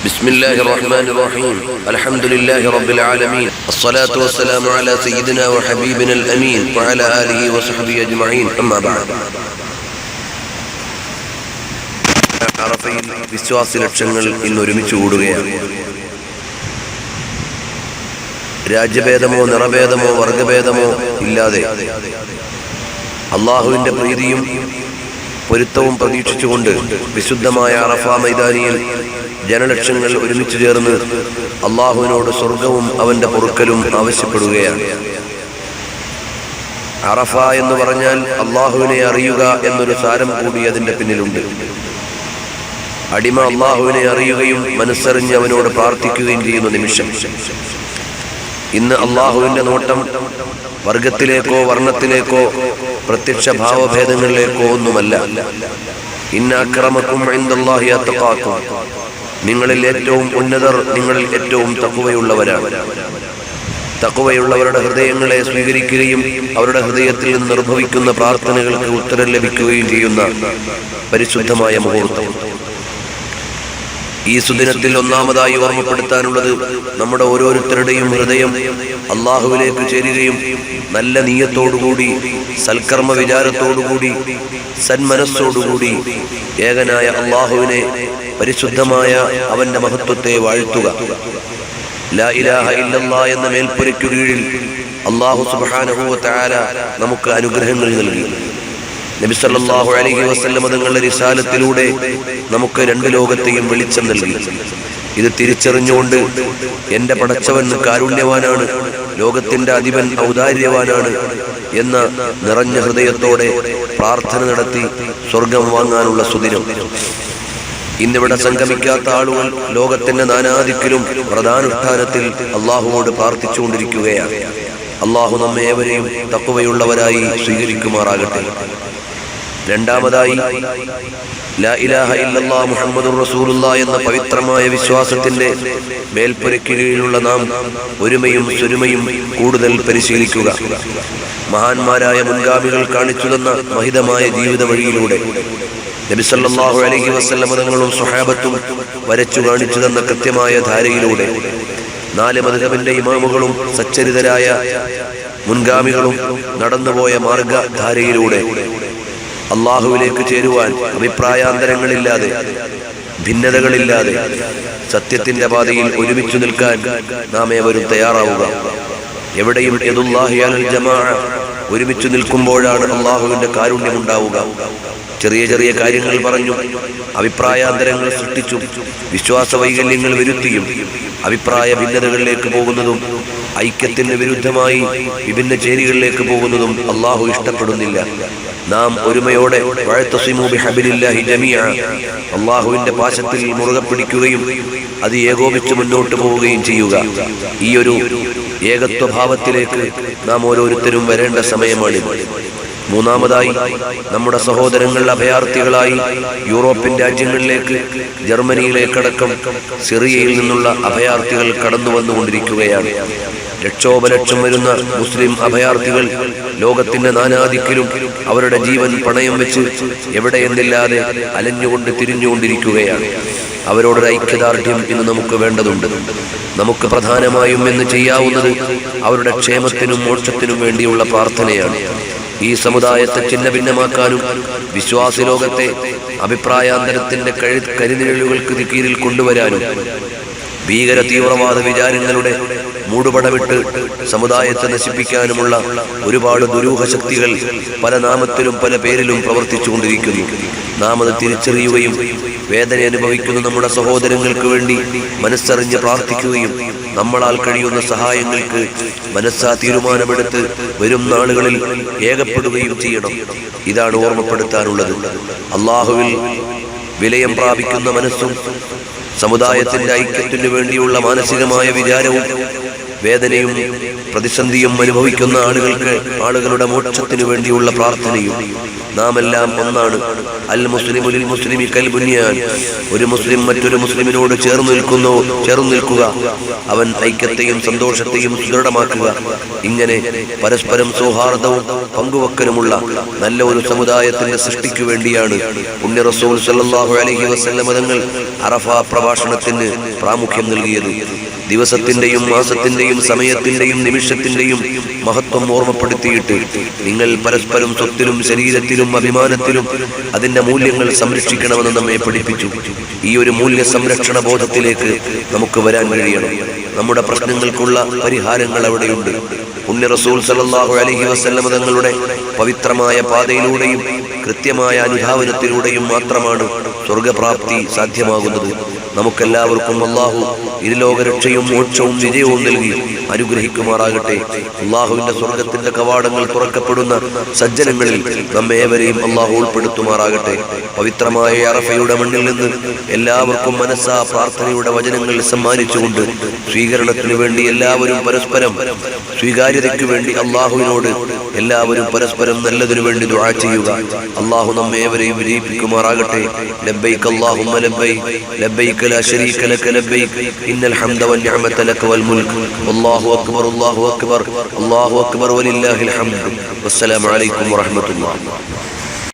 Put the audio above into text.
بسم الله الرحمن الرحيم الحمد لله رب العالمين الصلاة والسلام على سيدنا وحبيبنا الأمين وعلى آله وصحبه أجمعين أما بعد അറഫയിൽ വിശ്വാസ ലക്ഷങ്ങൾ ഇന്ന് ഒരുമിച്ച് കൂടുകയാണ്. രാജ്യഭേദമോ നിറഭേദമോ വർഗഭേദമോ ഇല്ലാതെ അള്ളാഹുവിന്റെ പ്രീതിയും പൊരുത്തവും പ്രതീക്ഷിച്ചുകൊണ്ട് വിശുദ്ധമായ അറഫ മൈതാനിയിൽ ജനലക്ഷങ്ങൾ ഒരുമിച്ച് ചേർന്ന് അള്ളാഹുവിനോട് സ്വർഗവും അവന്റെ പൊറുക്കലും ആവശ്യപ്പെടുകയാണ്. അറഫ എന്ന് പറഞ്ഞാൽ അള്ളാഹുവിനെ അറിയുക എന്നൊരു സാരം കൂടി അതിന്റെ പിന്നിലുണ്ട്. അടിമ അള്ളാഹുവിനെ അറിയുകയും മനസ്സറിഞ്ഞ് അവനോട് പ്രാർത്ഥിക്കുകയും ചെയ്യുന്ന നിമിഷം. ഇന്ന് അള്ളാഹുവിന്റെ നോട്ടം വർഗത്തിലേക്കോ വർണ്ണത്തിലേക്കോ പ്രത്യക്ഷ ഭാവഭേദങ്ങളിലേക്കോ ഒന്നുമല്ല. ഇന്ന അക്രമക്കും ഇൻദല്ലാഹി അത്ഖാക്കും, നിങ്ങളിൽ ഏറ്റവും ഉന്നതർ നിങ്ങളിൽ ഏറ്റവും തഖ്വയുള്ളവരാണ്. തഖ്വയുള്ളവരുടെ ഹൃദയങ്ങളെ സ്വീകരിക്കുകയും അവരുടെ ഹൃദയത്തിൽ നിന്ന് നിർഭവിക്കുന്ന പ്രാർത്ഥനകൾക്ക് ഉത്തരം ലഭിക്കുകയും ചെയ്യുന്ന പരിശുദ്ധമായ മുഹൂർത്തം. ഈ സുദിനത്തിൽ ഒന്നാമതായി ഓർമ്മപ്പെടുത്താനുള്ളത് നമ്മുടെ ഓരോരുത്തരുടെയും ഹൃദയം അള്ളാഹുവിലേക്ക് ചേരുകയും നല്ല നീയത്തോടുകൂടി സൽക്കർമ്മ വിചാരത്തോടുകൂടി സന്മനസ്സോടുകൂടി ഏകനായ അള്ളാഹുവിനെ പരിശുദ്ധമായ അവന്റെ മഹത്വത്തെ വാഴ്ത്തുക. ലാ ഇലാഹ ഇല്ലല്ലാഹ് എന്ന മേൽപ്പുരയ്ക്കു കീഴിൽ അള്ളാഹു സുബ്ഹാനഹു വ തആല നമുക്ക് അനുഗ്രഹങ്ങൾ നൽകി. നബി സല്ലല്ലാഹു അലൈഹി വസല്ലം തങ്ങളുടെ റിസാലത്തിലൂടെ നമുക്ക് രണ്ട് ലോകത്തെയും വെളിച്ചം നൽകി. ഇത് തിരിച്ചറിഞ്ഞുകൊണ്ട് എന്റെ പടച്ചവൻ കാരുണ്യവാനാണ്, ലോകത്തിന്റെ അധിപൻ ഔദാര്യവാനാണ് എന്ന നിറഞ്ഞ ഹൃദയത്തോടെ പ്രാർത്ഥന നടത്തി സ്വർഗം വാങ്ങാനുള്ള സുദിനം. ഇന്നിവിടെ സംഗമിക്കാത്ത ആളുകൾ ലോകത്തിന്റെ നാനാദിക്കിലും വ്രതാനുഷ്ഠാനത്തിൽ അള്ളാഹുവോട് പ്രാർത്ഥിച്ചുകൊണ്ടിരിക്കുകയാണ്. അള്ളാഹു നമ്മെ ഏവരെയും തഖ്വയുള്ളവരായി സ്വീകരിക്കുമാറാകട്ടെ. രണ്ടാമതായി ലാ ഇലാഹ ഇല്ലല്ലാഹ് മുഹമ്മദുർ റസൂലുള്ളാഹ് എന്ന പവിത്രമായ വിശ്വാസത്തിന്റെ മേൽപ്പുരയ്ക്ക് കീഴിലുള്ള നാം ഒരുമയും സ്വരുമയും കൂടുതൽ പരിശീലിക്കുക. മഹാന്മാരായ മുൻഗാമികൾ കാണിച്ചു തന്ന മഹിതമായ ജീവിത വഴിയിലൂടെ നബി സല്ലല്ലാഹു അലൈഹി വസല്ലം തങ്ങളും സ്വഹാബത്തും വരച്ചു കാണിച്ചു തന്ന കൃത്യമായ ധാരയിലൂടെ നാല് മദ്ഹബിന്റെ ഇമാമുകളും സച്ചരിതരായ മുൻഗാമികളും നടന്നുപോയ മാർഗധാരയിലൂടെ അള്ളാഹുവിലേക്ക് ചേരുവാൻ അഭിപ്രായാന്തരങ്ങളില്ലാതെ ഭിന്നതകളില്ലാതെ സത്യത്തിന്റെ പാതയിൽ ഒരുമിച്ചു നിൽക്കാൻ നാം ഏവരും തയ്യാറാവുക. എവിടെയും യദുല്ലാഹി അലൽ ജമാഅ, ഒരുമിച്ചു നിൽക്കുമ്പോഴാണ് അള്ളാഹുവിന്റെ കാരുണ്യമുണ്ടാവുക. ചെറിയ ചെറിയ കാര്യങ്ങൾ പറഞ്ഞു അഭിപ്രായാന്തരങ്ങൾ സൃഷ്ടിച്ചും വിശ്വാസ വൈകല്യങ്ങൾ വരുത്തിയും അഭിപ്രായ ഭിന്നതകളിലേക്ക് പോകുന്നതും ഐക്യത്തിന് വിരുദ്ധമായി വിഭിന്ന ചേരികളിലേക്ക് പോകുന്നതും അള്ളാഹു ഇഷ്ടപ്പെടുന്നില്ല. നാം ഒരുമയോടെ വഅതസിമു ബിഹബ്ലില്ലാഹി ജമീഅ, അള്ളാഹുവിന്റെ പാശത്തിൽ മുറുകെ പിടിക്കുകയും അത് ഏകോപിച്ച് മുന്നോട്ട് പോവുകയും ചെയ്യുക. ഈ ഒരു ഏകത്വഭാവത്തിലേക്ക് നാം ഓരോരുത്തരും വരേണ്ട സമയമാണിത്. മൂന്നാമതായി നമ്മുടെ സഹോദരങ്ങൾ അഭയാർത്ഥികളായി യൂറോപ്യൻ രാജ്യങ്ങളിലേക്ക് ജർമ്മനിയിലേക്കടക്കം സിറിയയിൽ നിന്നുള്ള അഭയാർത്ഥികൾ കടന്നു വന്നുകൊണ്ടിരിക്കുകയാണ്. ലക്ഷോപലക്ഷം വരുന്ന മുസ്ലിം അഭയാർത്ഥികൾ ലോകത്തിന്റെ നാനാദിക്കിലും അവരുടെ ജീവൻ പണയം വെച്ച് എവിടെയെന്നില്ലാതെ അലഞ്ഞുകൊണ്ട് തിരിഞ്ഞുകൊണ്ടിരിക്കുകയാണ്. അവരോടൊരു ഐക്യദാർഢ്യം ഇന്ന് നമുക്ക് വേണ്ടതുണ്ട്. നമുക്ക് പ്രധാനമായും ഇന്ന് ചെയ്യാവുന്നത് അവരുടെ ക്ഷേമത്തിനും മോക്ഷത്തിനും വേണ്ടിയുള്ള പ്രാർത്ഥനയാണ്. ഈ സമുദായത്തെ ഛിന്ന ഭിന്നമാക്കാനും വിശ്വാസി ലോകത്തെ അഭിപ്രായാന്തരത്തിന്റെ കരിനിഴലുകൾക്ക് കീഴിൽ കൊണ്ടുവരാനും ഭീകര തീവ്രവാദ വിചാരങ്ങളുടെ മൂടുപടമിട്ട് സമുദായത്തെ നശിപ്പിക്കാനുമുള്ള ഒരുപാട് ദുരൂഹ ശക്തികൾ പല നാമത്തിലും പല പേരിലും പ്രവർത്തിച്ചുകൊണ്ടിരിക്കുന്നു. നാം അത് തിരിച്ചറിയുകയും വേദന അനുഭവിക്കുന്ന നമ്മുടെ സഹോദരങ്ങൾക്ക് വേണ്ടി മനസ്സറിഞ്ഞ് പ്രാർത്ഥിക്കുകയും നമ്മളാൽ കഴിയുന്ന സഹായങ്ങൾക്ക് മനസ്സാ തീരുമാനമെടുത്ത് വരും നാളുകളിൽ ഏകപ്പെടുകയും ചെയ്യണം. ഇതാണ് ഓർമ്മപ്പെടുത്താനുള്ളത്. അള്ളാഹുവിൽ വിലയം പ്രാപിക്കുന്ന മനസ്സും സമുദായത്തിന്റെ ഐക്യത്തിനു വേണ്ടിയുള്ള മാനസികമായ വിചാരവും വേദനയും പ്രതിസന്ധിയും അനുഭവിക്കുന്ന ആളുകളുടെ മോക്ഷത്തിനു വേണ്ടിയുള്ള പ്രാർത്ഥനയും നാം എല്ലാം ഒന്നാണ്. അൽ മുസ്ലിമു ലിൽ മുസ്ലിമി കൽ ബുനിയാൻ. ഒരു മുസ്ലിം മറ്റൊരു മുസ്ലിമിനോട് ചേർന്ന് നിൽക്കുക, അവൻ ഐക്യത്തെയും സന്തോഷത്തെയും ദൃഢമാക്കുക. ഇങ്ങനെ പരസ്പരം സൗഹാർദ്ദവും പങ്കുവെക്കലുമുള്ള നല്ല ഒരു സമുദായത്തിന്റെ സൃഷ്ടിക്കു വേണ്ടിയാണ് പുണ്യ റസൂൽ സല്ലല്ലാഹു അലൈഹി വസല്ലം തങ്ങൾ അറഫ പ്രഭാഷണത്തിന് പ്രാമുഖ്യം നൽകിയത്. ദിവസത്തിന്റെയും മാസത്തിന്റെയും സമയത്തിന്റെയും നിമിഷത്തിന്റെയും മഹത്വം ഓർമ്മപ്പെടുത്തിയിട്ട് നിങ്ങൾ പരസ്പരം സ്വത്തിലും ശരീരത്തിലും അഭിമാനത്തിലും അതിന്റെ മൂല്യങ്ങൾ സംരക്ഷിക്കണമെന്ന് നമ്മെ പഠിപ്പിച്ചു. ഈ ഒരു മൂല്യ സംരക്ഷണ ബോധത്തിലേക്ക് നമുക്ക് വരാൻ കഴിയണം. നമ്മുടെ പ്രശ്നങ്ങൾക്കുള്ള പരിഹാരങ്ങൾ അവിടെയുണ്ട്. പുണ്യ റസൂൽ സല്ലല്ലാഹു അലൈഹി വസല്ലം തങ്ങളുടെ പവിത്രമായ പാതയിലൂടെയും കൃത്യമായ അനുധാവനത്തിലൂടെയും മാത്രമാണ് സ്വർഗപ്രാപ്തി സാധ്യമാകുന്നത്. നമുക്കെല്ലാവർക്കും അല്ലാഹു ഇരുലോകരക്ഷയും മോക്ഷവും വിജയവും നൽകി അനുഗ്രഹിക്കുമാറാകട്ടെ. അല്ലാഹുവിന്റെ സ്വർഗത്തിന്റെ കവാടങ്ങൾ തുറക്കപ്പെടുന്ന സജ്ജനങ്ങളിൽ നമ്മേവരെയും അല്ലാഹു ഉൾപ്പെടുത്തുമാറാകട്ടെ. പവിത്രമായ അറഫയുടെ മണ്ണിൽ നിന്ന് എല്ലാവർക്കും മനസ്സാ പ്രാർത്ഥനയുടെ വചനങ്ങൾ സമ്മാനിച്ചുകൊണ്ട് സ്വീകരണത്തിനു വേണ്ടി എല്ലാവരും പരസ്പരം സ്വീകാര്യതയ്ക്കു വേണ്ടി അല്ലാഹുവിനോട് എല്ലാവരും പരസ്പരം നല്ലതിനു വേണ്ടി ദുആ ചെയ്യുക. അല്ലാഹു നമ്മേവരെയും വിജയിപ്പിക്കുമാറാകട്ടെ. ലബ്ബൈക അല്ലാഹുമ്മ ലബ്ബൈക ലബ്ബൈക ലാ ശരീക ലക ലബ്ബൈക ഇന്നൽ ഹംദ വൻ നിഅമത ലക വൽ മുൽക് വല്ലാഹു അക്ബർ അല്ലാഹു അക്ബർ അല്ലാഹു അക്ബർ വലില്ലാഹിൽ ഹംദ്. വസ്സലാമു അലൈക്കും വറഹ്മത്തുള്ളാഹി.